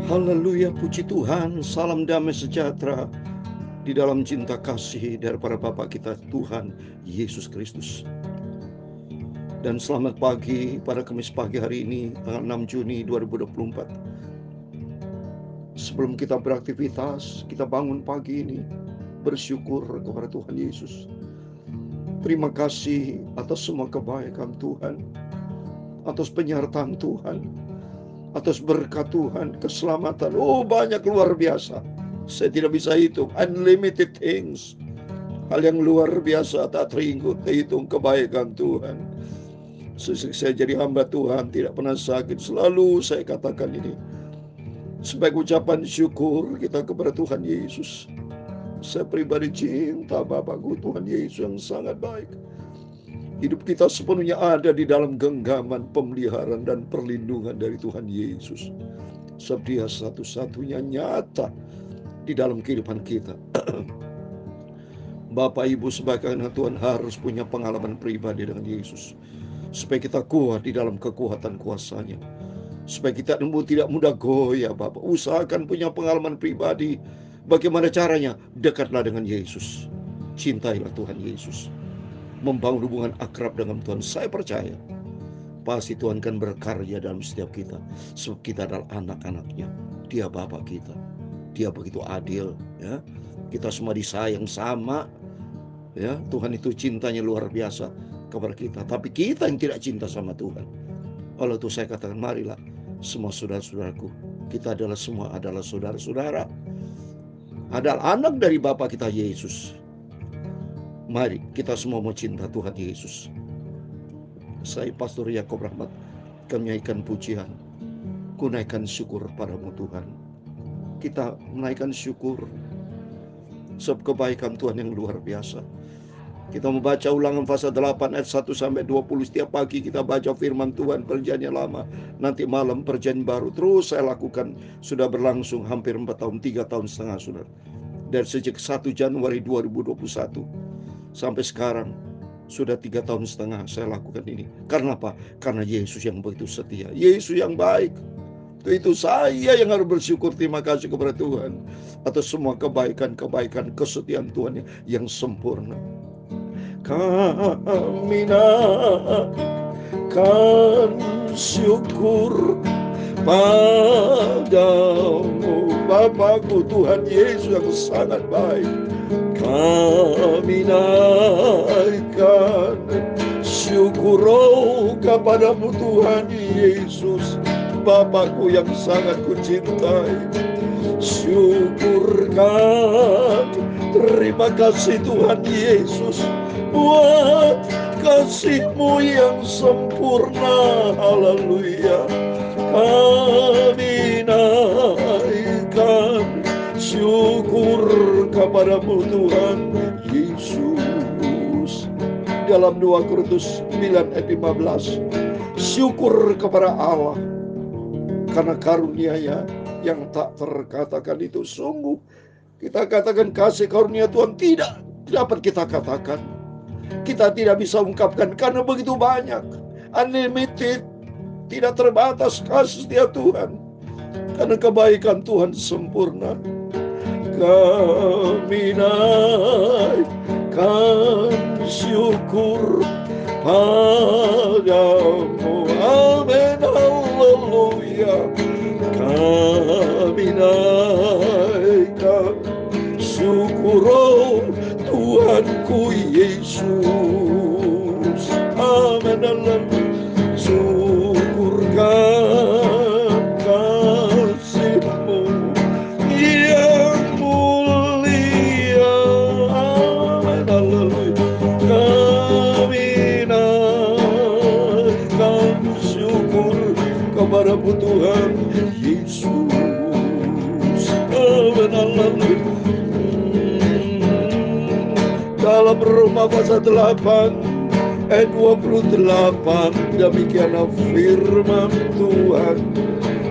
Haleluya, puji Tuhan. Salam damai sejahtera di dalam cinta kasih daripada Bapa kita Tuhan Yesus Kristus. Dan selamat pagi pada Kamis pagi hari ini, tanggal 6 Juni 2024. Sebelum kita beraktivitas, kita bangun pagi ini bersyukur kepada Tuhan Yesus. Terima kasih atas semua kebaikan Tuhan, atas penyertaan Tuhan, atas berkat Tuhan, keselamatan. Banyak, luar biasa. Saya tidak bisa hitung. Unlimited things. Hal yang luar biasa tak terhitung kebaikan Tuhan. Sejak saya jadi hamba Tuhan tidak pernah sakit. Selalu saya katakan ini sebagai ucapan syukur kita kepada Tuhan Yesus. Saya pribadi cinta Bapakku Tuhan Yesus yang sangat baik. Hidup kita sepenuhnya ada di dalam genggaman, pemeliharaan, dan perlindungan dari Tuhan Yesus. Sebab Dia satu-satunya nyata di dalam kehidupan kita. Bapak Ibu sebagai anak Tuhan harus punya pengalaman pribadi dengan Yesus, supaya kita kuat di dalam kekuatan kuasa-Nya. Supaya kita tidak mudah goyah Bapak. Usahakan punya pengalaman pribadi. Bagaimana caranya? Dekatlah dengan Yesus. Cintailah Tuhan Yesus. Membangun hubungan akrab dengan Tuhan. Saya percaya pasti Tuhan akan berkarya dalam setiap kita. Sebab kita adalah anak-anak-Nya. Dia Bapa kita. Dia begitu adil, ya. Kita semua disayang sama, ya. Tuhan itu cintanya luar biasa kepada kita. Tapi kita yang tidak cinta sama Tuhan. Oleh itu saya katakan, marilah semua saudara-saudaraku, kita semua adalah saudara-saudara, adalah anak dari Bapa kita Yesus. Mari kita semua mau cinta Tuhan Yesus. Saya Pastor Yakob Rahmat, kami naikkan pujian, ku naikkan syukur padamu Tuhan. Kita menaikkan syukur sebab kebaikan Tuhan yang luar biasa. Kita membaca Ulangan pasal 8 ayat 1 sampai 20. Setiap pagi kita baca firman Tuhan, perjanjian lama, nanti malam perjanjian baru. Terus saya lakukan, sudah berlangsung hampir 4 tahun, 3 tahun setengah sudah. Dari sejak 1 Januari 2021 sampai sekarang sudah 3 tahun setengah saya lakukan ini. Karena apa? Karena Yesus yang begitu setia, Yesus yang baik. Itu saya yang harus bersyukur, terima kasih kepada Tuhan atas semua kebaikan-kebaikan, kesetiaan Tuhan yang sempurna. Kami naikkan syukur padamu Bapakku Tuhan Yesus yang sangat baik. Kami naikkan syukur kepadamu Tuhan Yesus, Bapakku yang sangat kucintai. Syukurkan, terima kasih Tuhan Yesus buat kasih-Mu yang sempurna. Haleluya. Kami naikkan syukur kepadamu Tuhan Yesus. Dalam 2 Korintus 9 ayat 15, syukur kepada Allah karena karunia-Nya yang tak terkatakan itu. Sungguh kita katakan kasih karunia Tuhan tidak dapat kita katakan. Kita tidak bisa ungkapkan karena begitu banyak. Unlimited, tidak terbatas kasih setia Tuhan. Karena kebaikan Tuhan sempurna. Kami naikkan syukur padamu. Amin, haleluya. Kami naikkan syukur Tuhanku Yesus. Amin, haleluya. Syukurkan kasih-Mu yang mulia. Amin, haleluya. Kami naikkan syukur kepadamu Tuhan Yesus. Amin, haleluya. Dalam Roma pasal 8 ayat 28, demikianlah firman Tuhan.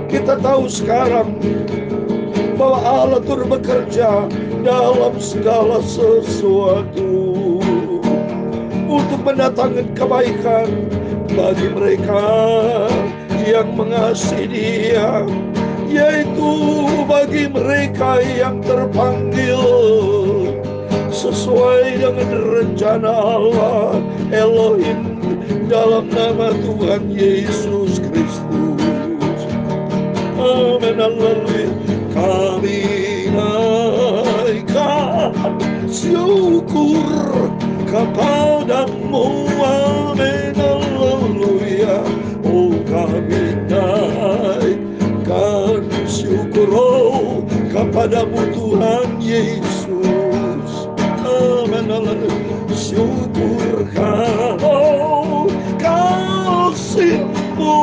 Kita tahu sekarang bahwa Allah turut bekerja dalam segala sesuatu untuk mendatangkan kebaikan bagi mereka yang mengasihi Dia, yaitu bagi mereka yang terpanggil sesuai dengan rencana Allah Elohim dalam nama Tuhan Yesus Kristus. Amin. Haleluya. Kami naikkan syukur kepadamu. Amin. Haleluya. Oh, kami naikkan syukur kepadamu Tuhan Yesus. Amin. Haleluya. Syukur kau kasih-Mu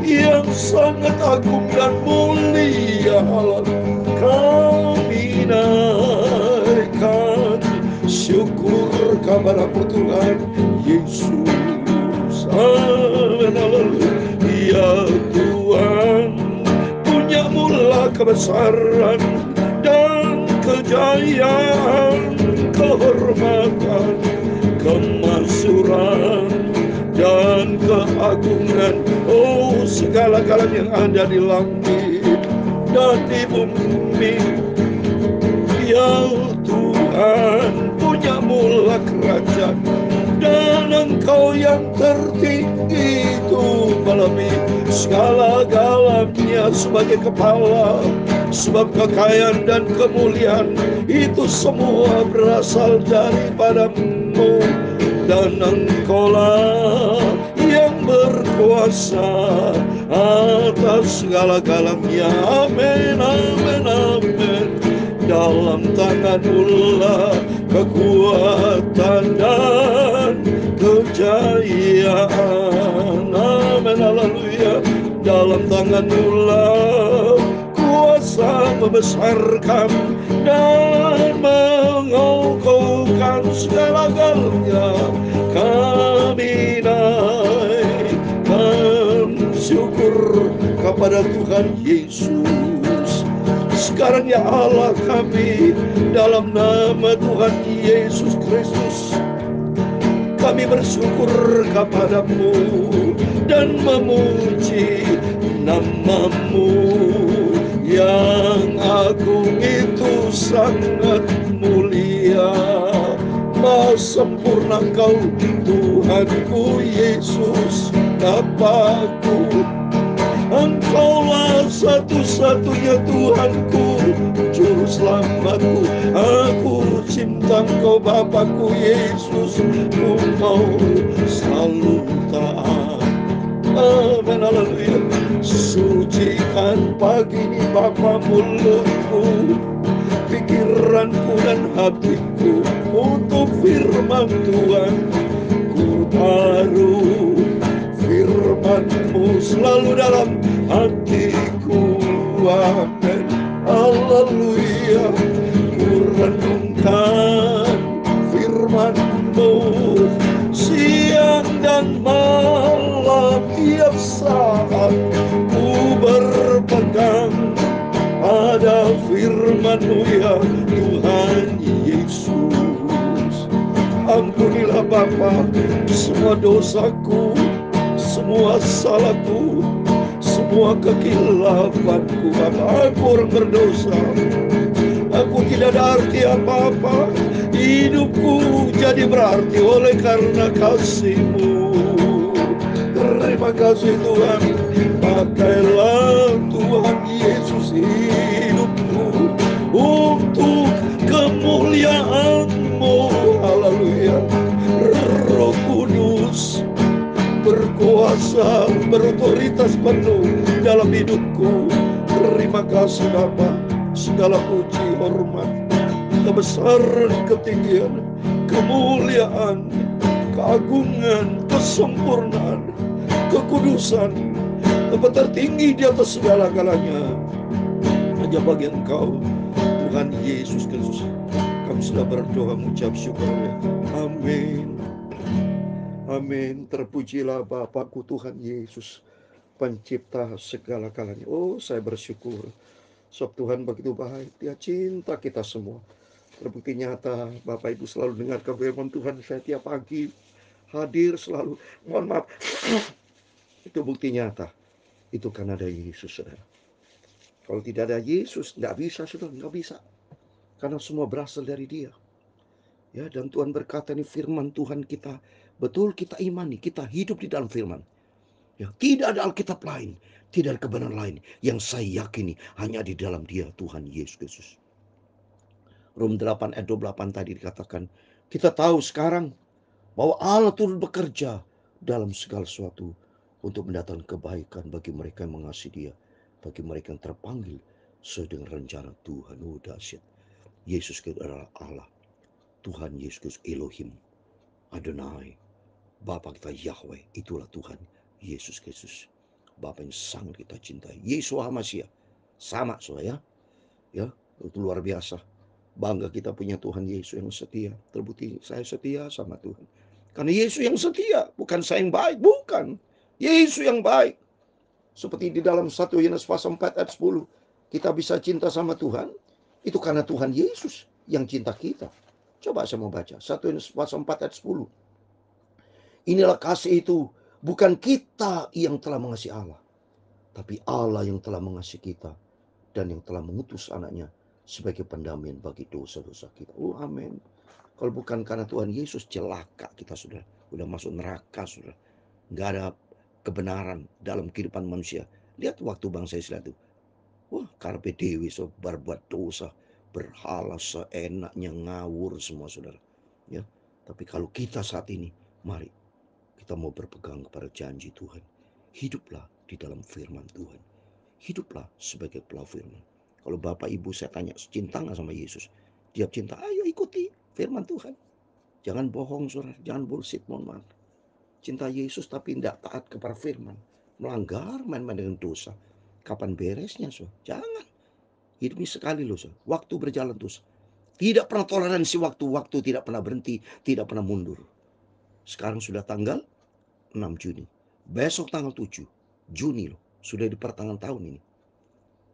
yang sangat agung dan mulia. Kami naikkan syukur kepadamu Tuhan Yesus. Amin. Ya Tuhan, punya-Mulah kebesaran dan kejayaan, kehormatan, kemakmuran, dan keagungan. Oh, segala-galanya yang ada di langit dan di bumi. Ya Tuhan, punya-Mulah kerajaan, dan Engkau yang tertinggi itu melebihi segala-galanya sebagai kepala. Sebab kekayaan dan kemuliaan itu semua berasal daripada-Mu, dan Engkau-lah yang berkuasa atas segala-galanya. Amin. Amin. Amin. Dalam tangan-Mu-lah kekuatan dan kejayaan. Amin. Haleluya. Dalam tangan-Mu-lah kuasa membesarkan dan mengokohkan segala-galanya. Kami naikkan syukur kepada Tuhan Yesus. Sekarang ya Allah kami, dalam nama Tuhan Yesus Kristus, kami bersyukur kepadamu dan memuji nama-Mu yang agung itu sangat mulia. Maha sempurna Kau Tuhanku Yesus Bapakku. Engkaulah satu-satunya Tuhanku, Juru Selamatku. Aku cinta Engkau Bapakku Yesus, Ku mau selalu taat. Amin. Haleluya. Sucikan pagi ini Bapa mulutku, pikiranku dan hatiku untuk firman Tuhan. Ku taruh firman-Mu selalu dalam hatiku. Amin. Haleluya. Ku renungkan firman-Mu siang dan malam, tiap saat ku berpegang pada firman-Mu ya Tuhan Yesus. Ampunilah Bapa semua dosaku, semua salahku, semua kekilafanku. Bapa, aku orang berdosa. Aku tidak ada arti apa-apa. Hidupku jadi berarti oleh karena kasih-Mu. Terima kasih Tuhan. Pakailah Tuhan Yesus hidupku untuk kemuliaan-Mu. Haleluya. Roh Kudus berkuasa, berotoritas penuh dalam hidupku. Terima kasih Bapa. Segala puji, hormat, kebesaran, ketinggian, kemuliaan, keagungan, kesempurnaan, kekudusan, tempat tertinggi di atas segala-galanya hanya bagi Engkau Tuhan Yesus Kristus. Kami sudah berdoa mengucap syukur ya. Amin. Amin. Terpujilah Bapakku Tuhan Yesus, pencipta segala-galanya. Oh, saya bersyukur sebab Tuhan begitu baik. Dia cinta kita semua. Terbukti nyata Bapak Ibu selalu dengarkan firman Tuhan saya tiap pagi, hadir selalu. Mohon maaf. Itu bukti nyata. Itu karena ada Yesus, saudara. Kalau tidak ada Yesus, nggak bisa, saudara, nggak bisa. Karena semua berasal dari Dia. Ya, dan Tuhan berkata ini firman Tuhan kita, betul kita imani, kita hidup di dalam firman. Ya, tidak ada Alkitab lain, tidak ada kebenaran lain yang saya yakini hanya di dalam Dia, Tuhan Yesus Kristus. Rom 8 ayat 28 tadi dikatakan, kita tahu sekarang bahwa Allah turut bekerja dalam segala sesuatu untuk mendatangkan kebaikan bagi mereka yang mengasihi Dia, bagi mereka yang terpanggil sesuai dengan rencana Tuhan. Oh, dahsyat. Yesus Kristus adalah Allah. Tuhan Yesus Kristus Elohim, Adonai, Bapa kita Yahweh, itulah Tuhan Yesus Kristus. Bapa yang sangat kita cintai. Yeshua HaMashiach. Sama, saudara, ya. Itu luar biasa. Bangga kita punya Tuhan Yesus yang setia. Terbukti saya setia sama Tuhan. Karena Yesus yang setia, bukan saya yang baik, bukan. Yesus yang baik. Seperti di dalam 1 Yohanes pasal 4 ayat 10, kita bisa cinta sama Tuhan, itu karena Tuhan Yesus yang cinta kita. Coba saya mau baca 1 Yohanes pasal 4 ayat 10. Inilah kasih itu, bukan kita yang telah mengasihi Allah, tapi Allah yang telah mengasihi kita dan yang telah mengutus anaknya sebagai pendamaian bagi dosa-dosa kita. Oh, amin. Kalau bukan karena Tuhan Yesus, celaka kita, sudah masuk neraka, sudah. Nggak ada kebenaran dalam kehidupan manusia. Lihat waktu bangsa Israel itu. Wah, karpe dewi, so berbuat dosa, berhala seenaknya, ngawur semua, saudara. Ya, tapi kalau kita saat ini, mari kita mau berpegang kepada janji Tuhan. Hiduplah di dalam firman Tuhan. Hiduplah sebagai pelaku firman. Kalau Bapak Ibu saya tanya, cinta nggak sama Yesus? Dia cinta, ayo ikuti firman Tuhan. Jangan bohong, saudara. Jangan bullshit, mohon maaf. Cinta Yesus tapi tidak taat kepada firman. Melanggar, main-main dengan dosa. Kapan beresnya, saudara? Jangan. Hidup ini sekali loh, saudara. Waktu berjalan terus. Tidak pernah toleransi waktu. Waktu tidak pernah berhenti, tidak pernah mundur. Sekarang sudah tanggal 6 Juni. Besok tanggal 7 Juni loh. Sudah di pertengahan tahun ini.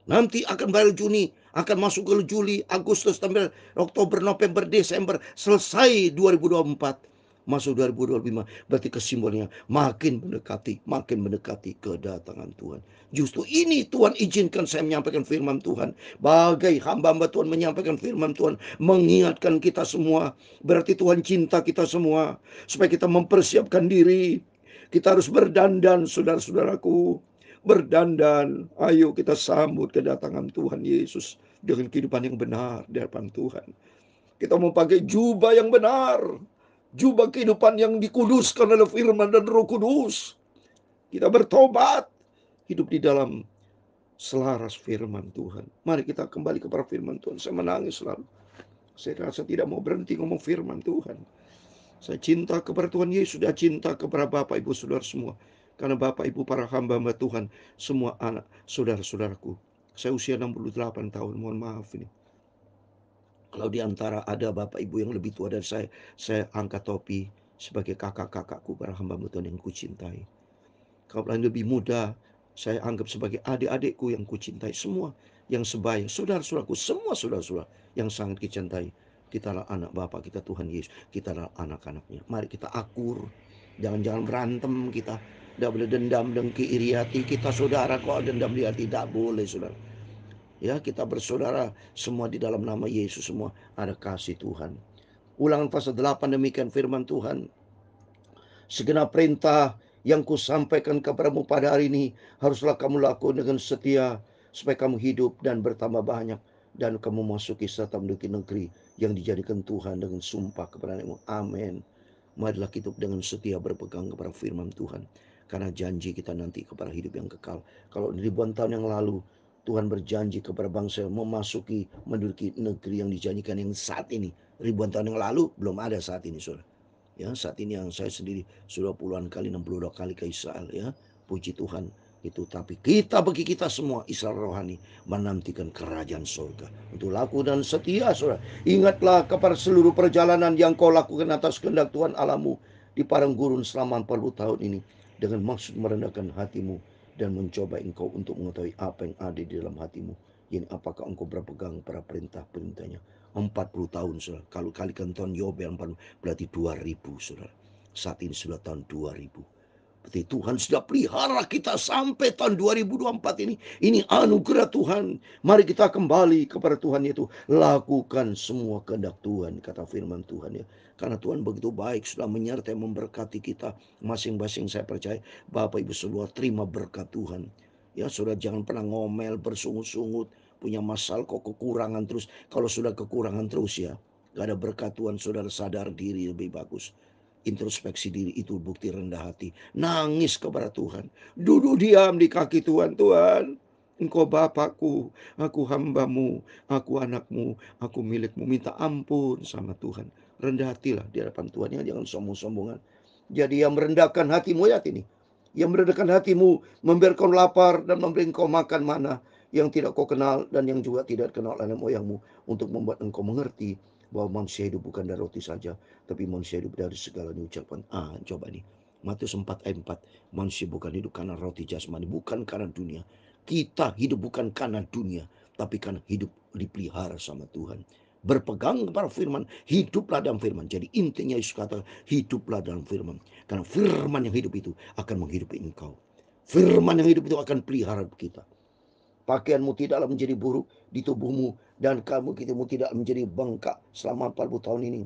Nanti akan balik Juni, akan masuk ke Juli, Agustus, September, Oktober, November, Desember, selesai 2024, masuk 2025. Berarti kesimpulannya makin mendekati kedatangan Tuhan. Justru ini Tuhan izinkan saya menyampaikan firman Tuhan. Bagai hamba-hamba Tuhan menyampaikan firman Tuhan, mengingatkan kita semua. Berarti Tuhan cinta kita semua, supaya kita mempersiapkan diri. Kita harus berdandan, saudara-saudaraku. Berdandan, ayo kita sambut kedatangan Tuhan Yesus dengan kehidupan yang benar di hadapan Tuhan. Kita mau pakai jubah yang benar, jubah kehidupan yang dikuduskan oleh firman dan Roh Kudus. Kita bertobat, hidup di dalam selaras firman Tuhan. Mari kita kembali kepada firman Tuhan. Saya menangis selalu. Saya rasa tidak mau berhenti ngomong firman Tuhan. Saya cinta kepada Tuhan Yesus, sudah cinta kepada Bapak Ibu Saudara semua. Karena Bapak Ibu para hamba-hamba Tuhan, semua anak saudara-saudaraku. Saya usia 68 tahun, mohon maaf ini. Kalau di antara ada Bapak Ibu yang lebih tua dari saya angkat topi sebagai kakak-kakakku para hamba-hamba Tuhan yang kucintai. Kalau yang lebih muda, saya anggap sebagai adik-adikku yang kucintai. Semua yang sebaya, saudara-saudaraku, semua saudara-saudara yang sangat kucintai. Kita adalah anak Bapa kita, Tuhan Yesus. Kita adalah anak-anaknya. Mari kita akur. Jangan berantem kita. Tidak boleh dendam, dengki, iri hati. Kita saudara kok dendam di hati. Tidak boleh, saudara. Ya, kita bersaudara semua di dalam nama Yesus. Semua ada kasih Tuhan. Ulangan pasal 8 demikian firman Tuhan. Segenap perintah yang kusampaikan kepadamu pada hari ini haruslah kamu lakukan dengan setia, supaya kamu hidup dan bertambah banyak, dan kamu masuki serta menduduki negeri yang dijadikan Tuhan dengan sumpah kepada-Mu. Amin. Marilah hidup dengan setia, berpegang kepada firman Tuhan, karena janji kita nanti kepada hidup yang kekal. Kalau ribuan tahun yang lalu Tuhan berjanji kepada bangsa memasuki, menduduki negeri yang dijanjikan, yang saat ini ribuan tahun yang lalu belum ada saat ini, saudara. Ya, saat ini yang saya sendiri sudah puluhan kali, 62 kali ke Israel, ya. Puji Tuhan itu. Tapi bagi kita semua Israel rohani menantikan kerajaan surga. Untuk laku dan setia, saudara. Ingatlah kepada seluruh perjalanan yang kau lakukan atas kehendak Tuhan Alamu di padang gurun selama 40 tahun ini, dengan maksud merendahkan hatimu dan mencoba engkau untuk mengetahui apa yang ada di dalam hatimu. Ini apakah engkau berpegang pada perintah-perintahnya. 40 tahun, saudara. Kalau kalikan tahun Yobel 40, berarti 2000, saudara. Saat ini sudah tahun 2000. Berarti Tuhan sudah pelihara kita sampai tahun 2024 ini. Ini anugerah Tuhan. Mari kita kembali kepada Tuhan, yaitu lakukan semua kehendak Tuhan, kata firman Tuhan ya. Karena Tuhan begitu baik, sudah menyertai memberkati kita masing-masing. Saya percaya Bapak Ibu saudara terima berkat Tuhan. Ya, saudara jangan pernah ngomel, bersungut-sungut, punya masalah kok kekurangan terus. Kalau sudah kekurangan terus ya, gak ada berkat Tuhan, saudara sadar diri lebih bagus. Introspeksi diri itu bukti rendah hati. Nangis kepada Tuhan. Duduk diam di kaki Tuhan. Tuhan, Engkau Bapakku, aku hambamu, aku anakmu, aku milikmu. Minta ampun sama Tuhan. Rendah hatilah di hadapan Tuhan. Jangan sombong-sombongan. Jadi yang merendahkan hatimu ya ini. Yang merendahkan hatimu, membiarkan lapar dan memberi engkau makan mana yang tidak kau kenal dan yang juga tidak kenal nenek moyangmu, untuk membuat engkau mengerti bahwa manusia hidup bukan dari roti saja, tapi manusia hidup dari segala ucapan. Coba nih. Matius 4 ayat 4. Manusia bukan hidup karena roti jasmani, bukan karena dunia. Kita hidup bukan karena dunia, tapi karena hidup dipelihara sama Tuhan. Berpegang kepada firman, hiduplah dalam firman. Jadi intinya Yesus kata, hiduplah dalam firman. Karena firman yang hidup itu akan menghidupi engkau. Firman yang hidup itu akan pelihara kita. Pakaianmu tidaklah menjadi buruk di tubuhmu, dan kamu tidak menjadi bengkak selama 40 tahun ini.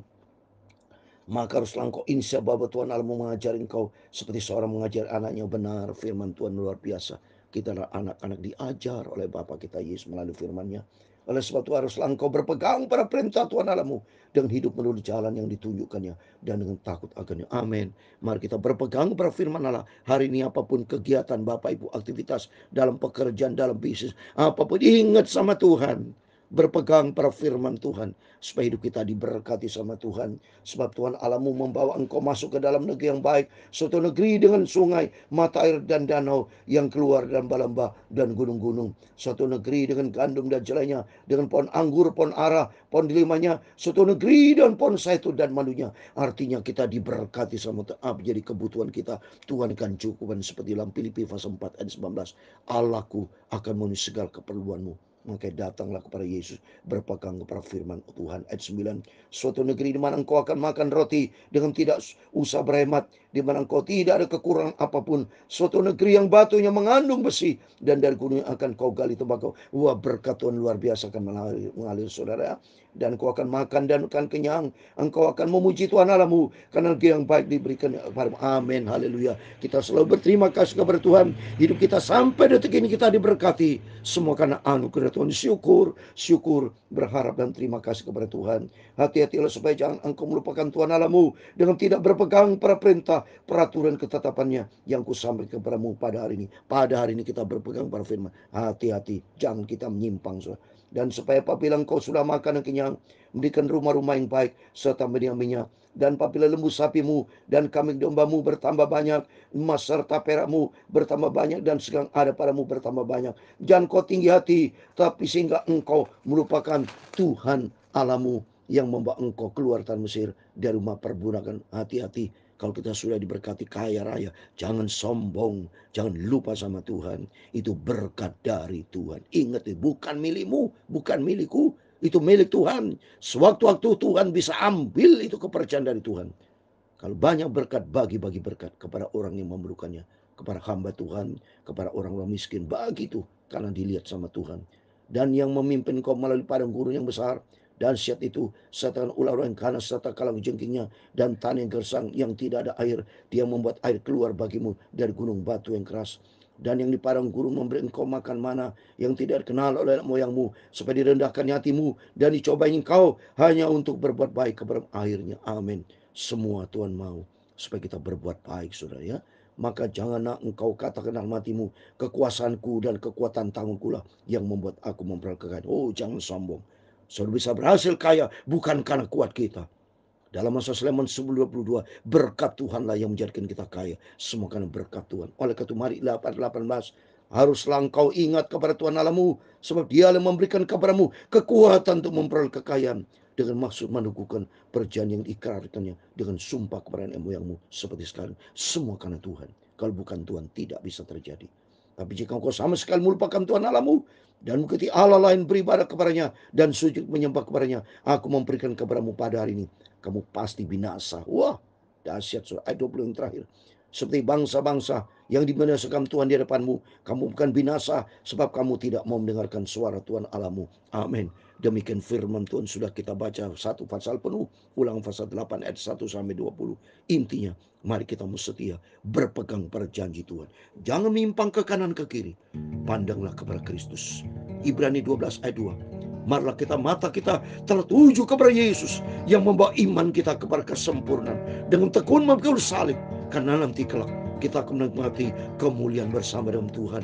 Maka haruslah engkau insya bahwa Tuhan Allah mengajari engkau seperti seorang mengajar anaknya. Benar, firman Tuhan luar biasa. Kita adalah anak-anak diajar oleh Bapa kita Yesus melalui firman-Nya. Oleh sebab itu haruslah engkau berpegang pada perintah Tuhan Allahmu, dengan hidup menurut jalan yang ditunjukkannya, dan dengan takut akannya. Amin. Mari kita berpegang pada firman Allah. Hari ini apapun kegiatan Bapak Ibu, aktivitas dalam pekerjaan, dalam bisnis, apapun, ingat sama Tuhan. Berpegang pada firman Tuhan, supaya hidup kita diberkati sama Tuhan. Sebab Tuhan Allahmu membawa engkau masuk ke dalam negeri yang baik, suatu negeri dengan sungai, mata air dan danau yang keluar dan lembah dan gunung-gunung. Suatu negeri dengan gandum dan jelainya, dengan pohon anggur, pohon ara, pohon delimanya. Suatu negeri dan pohon zaitun dan madunya. Artinya kita diberkati sama Tuhan. Jadi kebutuhan kita Tuhan akan cukupkan, seperti dalam Filipi pasal 4 ayat 19. Allahku akan memenuhi segala keperluanmu. Maka datanglah kepada Yesus, berpegang kepada firman Tuhan. Ayat 9. Suatu negeri di mana engkau akan makan roti dengan tidak usah berhemat, di mana engkau tidak ada kekurangan apapun. Suatu negeri yang batunya mengandung besi, dan dari gunung akan kau gali tembakau. Wah, berkat Tuhan luar biasa akan mengalir saudara. Dan engkau akan makan dan akan kenyang. Engkau akan memuji Tuhan Allahmu, karena negeri yang baik diberikan kepadamu. Amin, haleluya. Kita selalu berterima kasih kepada Tuhan. Hidup kita sampai detik ini kita diberkati semua karena anugerah Tuhan. Syukur, berharap dan terima kasih kepada Tuhan. Hati-hatilah supaya jangan engkau melupakan Tuhan Allahmu dengan tidak berpegang pada perintah, peraturan, ketetapannya yang kusampaikan kepadamu pada hari ini. Pada hari ini kita berpegang pada firman. Hati-hati, jangan kita menyimpang. Dan supaya apabila engkau sudah makan dan kenyang, memberikan rumah-rumah yang baik serta minyak, dan apabila lembu sapimu dan kambing dombamu bertambah banyak, emas serta perakmu bertambah banyak, dan segala ada padamu bertambah banyak, jangan kau tinggi hati, tapi sehingga engkau melupakan Tuhan Allahmu yang membawa engkau keluar tanah Mesir dari rumah perbudakan. Hati-hati, kalau kita sudah diberkati kaya raya, jangan sombong, jangan lupa sama Tuhan. Itu berkat dari Tuhan. Ingat, bukan milikmu, bukan milikku, itu milik Tuhan. Sewaktu-waktu Tuhan bisa ambil itu kepercayaan dari Tuhan. Kalau banyak berkat, bagi-bagi berkat kepada orang yang memerlukannya, kepada hamba Tuhan, kepada orang-orang miskin. Bagi itu, karena dilihat sama Tuhan. Dan yang memimpin kau melalui padang gurun yang besar, dan siat itu serta ular yang ganas serta kalang jengkingnya, dan tanah yang gersang yang tidak ada air. Dia membuat air keluar bagimu dari gunung batu yang keras. Dan yang di padang gurun memberi engkau makan mana yang tidak dikenal oleh moyangmu, supaya direndahkan hatimu dan dicobai engkau hanya untuk berbuat baik kepada akhirnya. Amin. Semua Tuhan mau supaya kita berbuat baik, saudara ya. Maka janganlah engkau katakan dalam hatimu, kekuasaanku dan kekuatan tanganku lah yang membuat aku memperoleh kekayaan. Oh, jangan sombong. Saudara bisa berhasil kaya bukan karena kuat kita. Dalam masa Sulaiman 10:22, berkat Tuhanlah yang menjadikan kita kaya. Semua karena berkat Tuhan. Oleh karena itu mari 8:18, haruslah engkau ingat kepada Tuhan Allahmu, sebab Dia yang memberikan kepadamu kekuatan untuk memperoleh kekayaan, dengan maksud meneguhkan perjanjian yang diikrarkannya dengan sumpah kepada nenek moyangmu seperti sekarang. Semua karena Tuhan. Kalau bukan Tuhan tidak bisa terjadi. Tapi jika engkau sama sekali melupakan Tuhan Allahmu dan mengikuti Allah lain, beribadah kepadanya dan sujud menyembah kepadanya, aku memberikan kepadamu pada hari ini, kamu pasti binasa. Wah, dahsyat. Ayat 20 yang terakhir. seperti bangsa-bangsa yang dibinasakan Tuhan di hadapanmu. Kamu bukan binasa sebab kamu tidak mau mendengarkan suara Tuhan Allahmu. Amin. Demikian firman Tuhan sudah kita baca satu pasal penuh. Ulangan pasal 8 ayat 1 sampai 20. Intinya, mari kita setia berpegang pada janji Tuhan. Jangan menyimpang ke kanan ke kiri. Pandanglah kepada Kristus. Ibrani 12 ayat 2. Marilah mata kita tertuju kepada Yesus yang membawa iman kita kepada kesempurnaan. Dengan tekun memikul salib, karena nanti kelak kita akan menikmati kemuliaan bersama dengan Tuhan.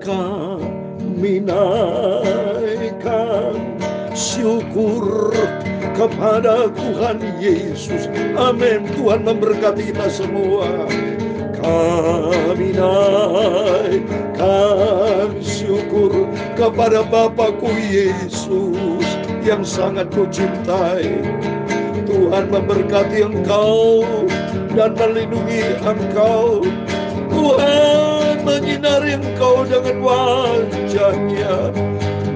Kami naikkan syukur kepada Tuhan Yesus. Amin. Tuhan memberkati kita semua. Kami naikkan syukur kepada Bapakku Yesus yang sangat kucintai. Tuhan memberkati engkau dan melindungi engkau. Tuhan menyinari engkau dengan wajah-Nya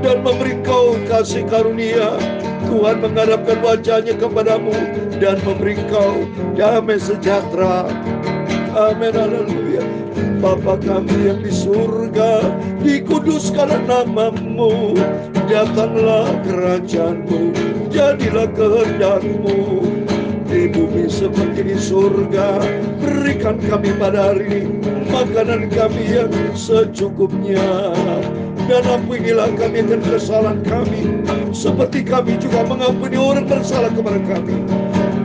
dan memberi engkau kasih karunia. Tuhan menghadapkan wajah-Nya kepadamu dan memberi engkau damai sejahtera. Amin, haleluya. Bapa kami yang di surga, dikuduskanlah nama-Mu. Datanglah kerajaan-Mu, jadilah kehendak-Mu di bumi seperti di surga. Berikan kami pada hari ini makanan kami yang secukupnya, dan ampunilah kami akan kesalahan kami, seperti kami juga mengampuni orang bersalah kepada kami.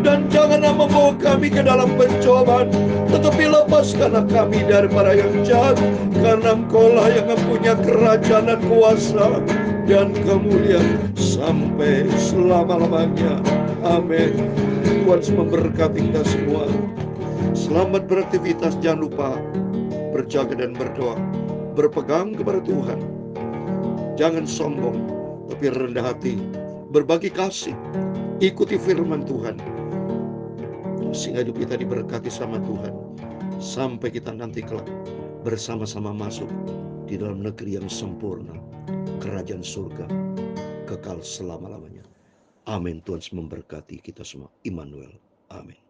Dan janganlah membawa kami ke dalam pencobaan, tetapi lepaskanlah kami daripada yang jahat, karena Engkau-lah yang mempunyai kerajaan dan kuasa dan kemuliaan sampai selama-lamanya. Amin. Tuhan memberkati kita semua. Selamat beraktivitas, jangan lupa berjaga dan berdoa. Berpegang kepada Tuhan. Jangan sombong, tapi rendah hati. Berbagi kasih. Ikuti firman Tuhan, sehingga hidup kita diberkati sama Tuhan. Sampai kita nanti kelak bersama-sama masuk di dalam negeri yang sempurna, kerajaan surga kekal selama-lamanya. Amin. Tuhan memberkati kita semua. Immanuel. Amin.